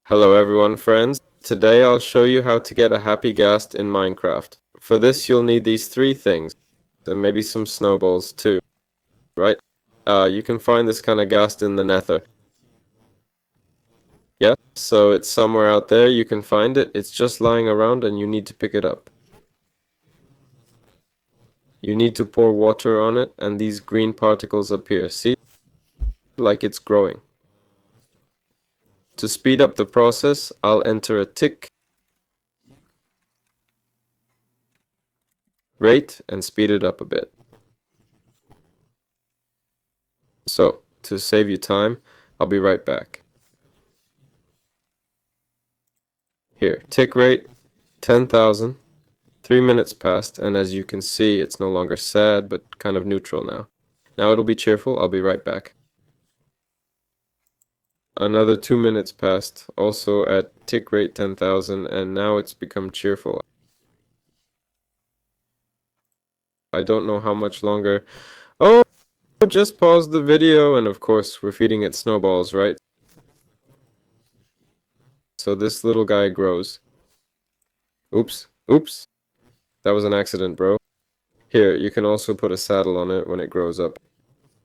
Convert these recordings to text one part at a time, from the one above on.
Hello everyone, friends. Today I'll show you how to get a Happy Ghast in Minecraft. For this you'll need these three things, and maybe some snowballs too, right? You can find this kind of ghast in the nether. Yeah, so it's somewhere out there, you can find it. It's just lying around and you need to pick it up. You need to pour water on it and these green particles appear. See? Like it's growing. To speed up the process, I'll enter a tick rate and speed it up a bit. So, to save you time, I'll be right back. Here, tick rate 10,000. 3 minutes passed, and as you can see, it's no longer sad, but kind of neutral now. Now it'll be cheerful. I'll be right back. Another 2 minutes passed, also at tick rate 10,000, and now it's become cheerful. I don't know how much longer. Oh, just paused the video, and of course, we're feeding it snowballs, right? So this little guy grows. Oops, oops. That was an accident, bro. Here, you can also put a saddle on it when it grows up.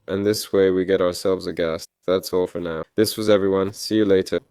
And this way we get ourselves a ghast. That's all for now. This was everyone. See you later.